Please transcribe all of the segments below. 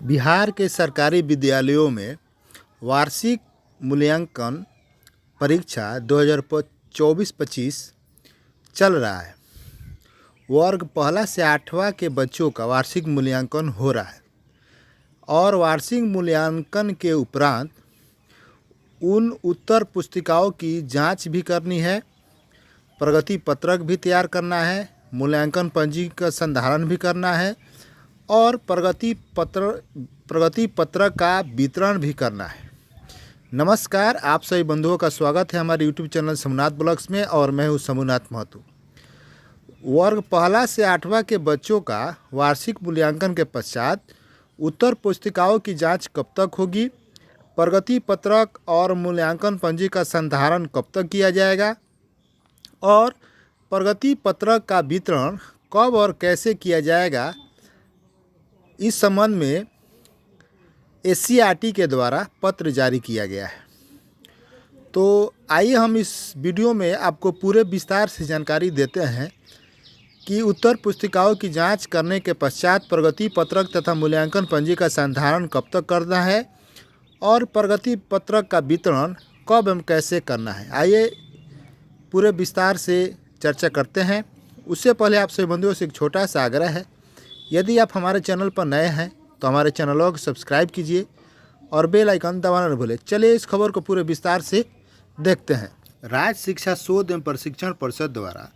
बिहार के सरकारी विद्यालयों में वार्षिक मूल्यांकन परीक्षा 2024-25 चल रहा है। वर्ग पहला से 8वां के बच्चों का वार्षिक मूल्यांकन हो रहा है और वार्षिक मूल्यांकन के उपरांत उन उत्तर पुस्तिकाओं की जांच भी करनी है, प्रगति पत्रक भी तैयार करना है, मूल्यांकन पंजी का संधारण भी करना है और प्रगति पत्रक का वितरण भी करना है। नमस्कार, आप सभी बंधुओं का स्वागत है हमारे YouTube चैनल समूहनाथ ब्लॉग्स में और मैं हूँ समूहनाथ महतो। वर्ग पहला से 8वां के बच्चों का वार्षिक मूल्यांकन के पश्चात उत्तर पुस्तिकाओं की जांच कब तक होगी, प्रगति पत्रक और मूल्यांकन पंजी का संधारण कब तक किया जाएगा और प्रगति पत्रक का वितरण कब और कैसे किया जाएगा, इस संबंध में SCERT के द्वारा पत्र जारी किया गया है। तो आइए हम इस वीडियो में आपको पूरे विस्तार से जानकारी देते हैं कि उत्तर पुस्तिकाओं की जांच करने के पश्चात प्रगति पत्रक तथा मूल्यांकन पंजी का संधारण कब तक करना है और प्रगति पत्रक का वितरण कब एवं कैसे करना है। आइए पूरे विस्तार से चर्चा करते हैं। उससे पहले आप सभी बंधुओं से एक छोटा सा आग्रह है, यदि आप हमारे चैनल पर नए हैं तो हमारे चैनलों को सब्सक्राइब कीजिए और बेल आइकन दबाना न भूलें। चलिए इस खबर को पूरे विस्तार से देखते हैं। राज्य शिक्षा शोध एवं प्रशिक्षण परिषद द्वारा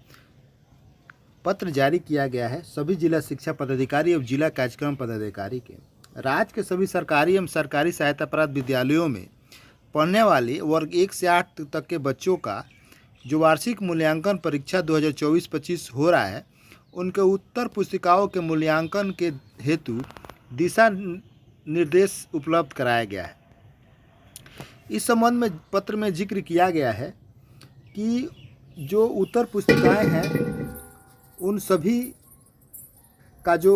पत्र जारी किया गया है सभी जिला शिक्षा पदाधिकारी एवं जिला कार्यक्रम पदाधिकारी के राज्य के सभी सरकारी एवं सरकारी सहायता प्राप्त विद्यालयों में पढ़ने वाले वर्ग 1 से 8 तक के बच्चों का जो वार्षिक मूल्यांकन परीक्षा 2024-25 हो रहा है, उनके उत्तर पुस्तिकाओं के मूल्यांकन के हेतु दिशा निर्देश उपलब्ध कराया गया है। इस संबंध में पत्र में जिक्र किया गया है कि जो उत्तर पुस्तिकाएं हैं उन सभी का जो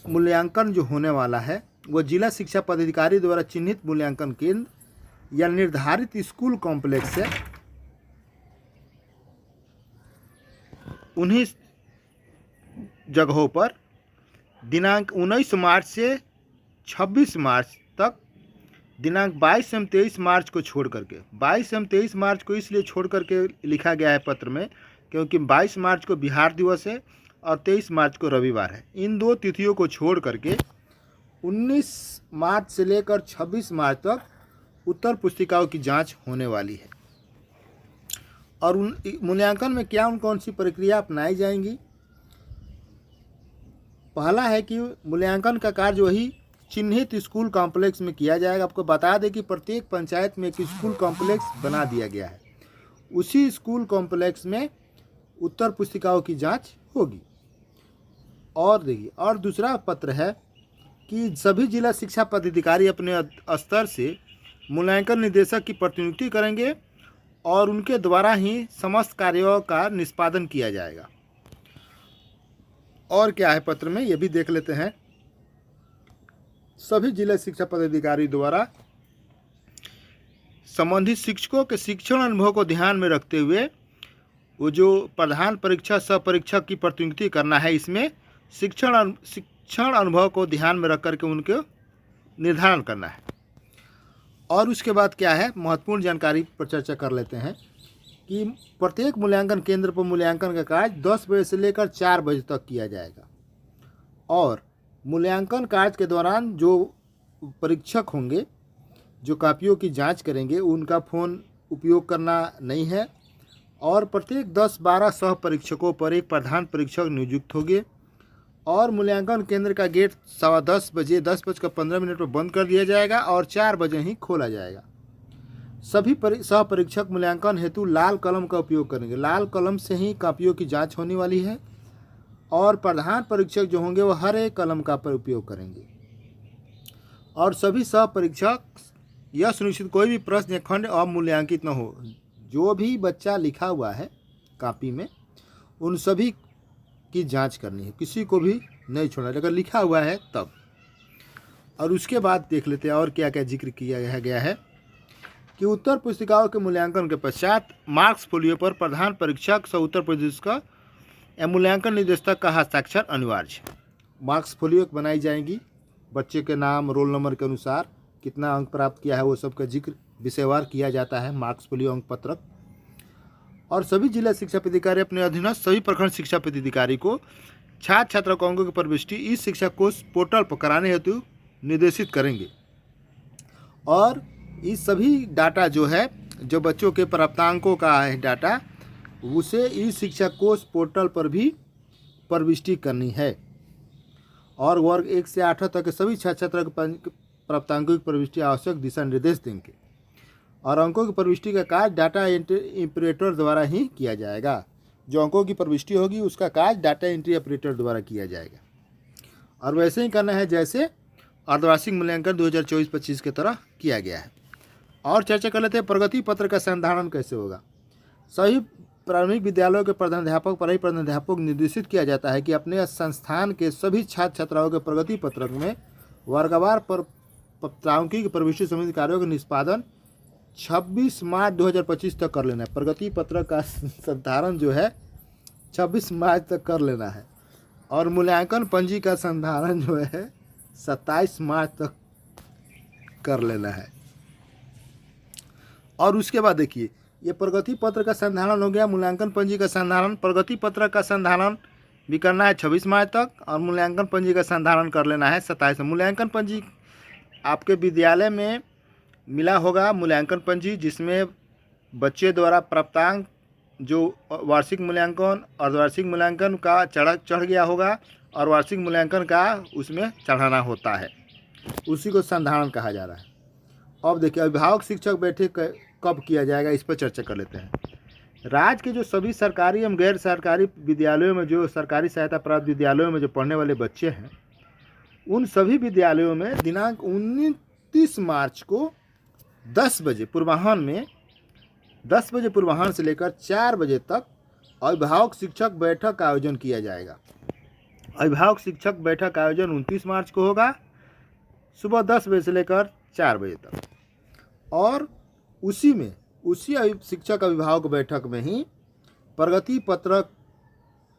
मूल्यांकन जो होने वाला है वो जिला शिक्षा पदाधिकारी द्वारा चिन्हित मूल्यांकन केंद्र या निर्धारित स्कूल कॉम्प्लेक्स से उन्हीं जगहों पर दिनांक 19 मार्च से 26 मार्च तक, दिनांक 22 एवं 23 मार्च को छोड़ करके, 22 एवं 23 मार्च को इसलिए छोड़ करके लिखा गया है पत्र में क्योंकि 22 मार्च को बिहार दिवस है और 23 मार्च को रविवार है। इन दो तिथियों को छोड़ करके 19 मार्च से लेकर 26 मार्च तक उत्तर पुस्तिकाओं की जांच होने वाली है और उन मूल्यांकन में क्या कौन सी प्रक्रिया अपनाई जाएंगी। पहला है कि मूल्यांकन का कार्य वही चिन्हित स्कूल कॉम्प्लेक्स में किया जाएगा। आपको बता दें कि प्रत्येक पंचायत में एक स्कूल कॉम्प्लेक्स बना दिया गया है, उसी स्कूल कॉम्प्लेक्स में उत्तर पुस्तिकाओं की जांच होगी। और देखिए, और दूसरा पत्र है कि सभी जिला शिक्षा पदाधिकारी अपने स्तर से मूल्यांकन निदेशक की प्रतिनियुक्ति करेंगे और उनके द्वारा ही समस्त कार्यों का निष्पादन किया जाएगा। और क्या है पत्र में, ये भी देख लेते हैं। सभी जिला शिक्षा पदाधिकारी द्वारा संबंधित शिक्षकों के शिक्षण अनुभव को ध्यान में रखते हुए वो जो प्रधान परीक्षा सह परीक्षक की प्रतिनियुक्ति करना है, इसमें शिक्षण अनुभव को ध्यान में रख करके उनको निर्धारण करना है। और उसके बाद क्या है, महत्वपूर्ण जानकारी पर चर्चा कर लेते हैं कि प्रत्येक मूल्यांकन केंद्र पर मूल्यांकन का कार्य 10 बजे से लेकर 4 बजे तक किया जाएगा और मूल्यांकन कार्य के दौरान जो परीक्षक होंगे जो कापियों की जांच करेंगे उनका फ़ोन उपयोग करना नहीं है और प्रत्येक 10-12 सह परीक्षकों पर एक प्रधान परीक्षक नियुक्त होंगे और मूल्यांकन केंद्र का गेट 10:15 बजे 10:15 पर बंद कर दिया जाएगा और 4 बजे ही खोला जाएगा। सभी सह परीक्षक मूल्यांकन हेतु लाल कलम का उपयोग करेंगे। लाल कलम से ही कापियों की जांच होने वाली है और प्रधान परीक्षक जो होंगे वो हरे कलम का उपयोग करेंगे और सभी सह परीक्षक यह सुनिश्चित कोई भी प्रश्न या खंड अमूल्यांकित न हो। जो भी बच्चा लिखा हुआ है कापी में उन सभी की जांच करनी है, किसी को भी नहीं छोड़ना अगर लिखा हुआ है तब। और उसके बाद देख लेते हैं और क्या क्या जिक्र किया गया है कि उत्तर पुस्तिकाओं के मूल्यांकन के पश्चात मार्क्स फोलियो पर प्रधान परीक्षक सह उत्तर प्रदेश का या मूल्यांकन निदेशक का हस्ताक्षर अनिवार्य है। मार्क्स फोलियो बनाई जाएंगी बच्चे के नाम रोल नंबर के अनुसार कितना अंक प्राप्त किया है वो सब का जिक्र विषयवार किया जाता है मार्क्स पोलियो अंक पत्रक। और सभी जिला शिक्षा पदाधिकारी अपने अधीनस्थ सभी प्रखंड शिक्षा पदाधिकारी को छात्र छात्रा को अंकों की प्रविष्टि इस शिक्षा कोष पोर्टल पर कराने हेतु निर्देशित करेंगे। और इस सभी डाटा जो है, जो बच्चों के प्राप्तांकों का है डाटा, उसे इस शिक्षा कोष पोर्टल पर भी प्रविष्टि करनी है। और वर्ग 1 से 8 तक के सभी छात्र छात्रा के प्राप्तांकों की प्रविष्टि आवश्यक दिशा निर्देश देंगे। और अंकों की प्रविष्टि का कार्य डाटा एंट्री ऑपरेटर द्वारा ही किया जाएगा। जो अंकों की प्रविष्टि होगी उसका कार्य डाटा एंट्री ऑपरेटर द्वारा किया जाएगा। और वैसे ही करना है जैसे अर्धवार्षिक मूल्यांकन 2024-25 की तरह किया गया है। और चर्चा कर लेते हैं प्रगति पत्र का संधारण कैसे होगा। सभी प्राथमिक विद्यालयों के प्रधानाध्यापक पर प्रधानाध्यापक निर्देशित किया जाता है कि अपने संस्थान के सभी छात्र छात्राओं के प्रगति पत्रक में वर्गवार पर प्राप्तांकों की प्रविष्टि संबंधी कार्यों का निष्पादन 26 मार्च 2025 तक कर लेना है। प्रगति पत्रक का संधारण जो है 26 मार्च तक कर लेना है। और मूल्यांकन पंजी का संधारण जो है 27 मार्च तक कर लेना है। और उसके बाद देखिए, ये प्रगति पत्र का संधारण हो गया, मूल्यांकन पंजी का संधारण। प्रगति पत्र का संधारण भी करना है 26 मार्च तक, और मूल्यांकन पंजी का संधारण कर लेना है 27। मूल्यांकन पंजी आपके विद्यालय में मिला होगा, मूल्यांकन पंजी, जिसमें बच्चे द्वारा प्राप्तांक जो वार्षिक मूल्यांकन अर्धवार्षिक मूल्यांकन का चढ़ गया होगा और वार्षिक मूल्यांकन का उसमें चढ़ाना होता है, उसी को संधारण कहा जा रहा है। अब देखिए, अभिभावक शिक्षक बैठक कब किया जाएगा, इस पर चर्चा कर लेते हैं। राज्य के जो सभी सरकारी एवं गैर सरकारी विद्यालयों में, जो सरकारी सहायता प्राप्त विद्यालयों में जो पढ़ने वाले बच्चे हैं, उन सभी विद्यालयों में दिनांक 29 मार्च को 10 बजे पूर्वाह्न में 10 बजे पूर्वाह्न से लेकर 4 बजे तक अभिभावक शिक्षक बैठक का आयोजन किया जाएगा। अभिभावक शिक्षक बैठक का आयोजन 29 मार्च को होगा, सुबह 10 बजे से लेकर 4 बजे तक। और उसी शिक्षक अभिभावक बैठक में ही प्रगति पत्रक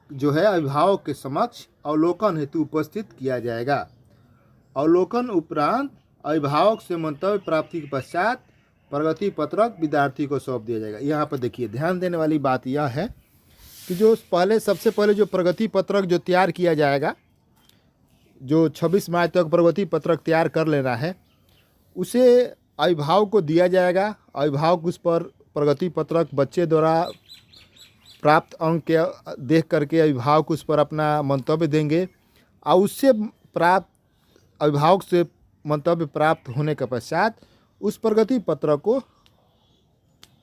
जो है अभिभावक के समक्ष अवलोकन हेतु उपस्थित किया जाएगा। अवलोकन उपरांत अभिभावक से मंतव्य प्राप्ति के पश्चात प्रगति पत्रक विद्यार्थी को सौंप दिया जाएगा। यहाँ पर देखिए, ध्यान देने वाली बात यह है कि जो सबसे पहले जो प्रगति पत्रक जो तैयार किया जाएगा, जो 26 मार्च तक प्रगति पत्रक तैयार कर लेना है, उसे अभिभावक को दिया जाएगा। अभिभावक उस पर प्रगति पत्रक बच्चे द्वारा प्राप्त अंक के देख करके अभिभावक उस पर अपना मंतव्य देंगे, और उससे प्राप्त अभिभावक से मंतव्य प्राप्त होने के पश्चात उस प्रगति पत्रक को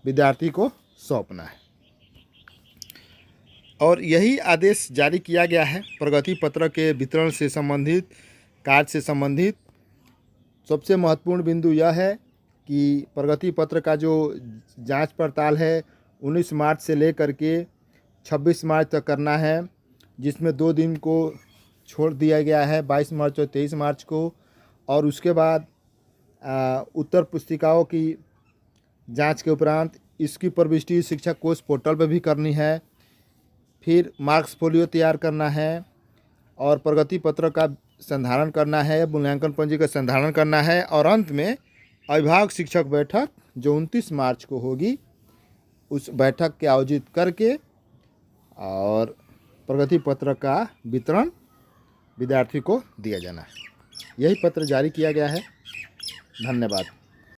विद्यार्थी को सौंपना है। और यही आदेश जारी किया गया है। प्रगति पत्रक के वितरण से संबंधित, कार्य से संबंधित सबसे महत्वपूर्ण बिंदु यह है कि प्रगति पत्र का जो जांच पड़ताल है 19 मार्च से लेकर के 26 मार्च तक करना है, जिसमें 2 दिन को छोड़ दिया गया है, 22 मार्च और 23 मार्च को। और उसके बाद उत्तर पुस्तिकाओं की जांच के उपरांत इसकी प्रविष्टि शिक्षा कोष पोर्टल पर भी करनी है। फिर मार्क्स पोलियो तैयार करना है, और प्रगति पत्र का संधारण करना है, मूल्यांकन पंजी का संधारण करना है, और अंत में अभिभावक शिक्षक बैठक जो 29 मार्च को होगी, उस बैठक के आयोजित करके और प्रगति पत्र का वितरण विद्यार्थी को दिया जाना है। यही पत्र जारी किया गया है। धन्यवाद।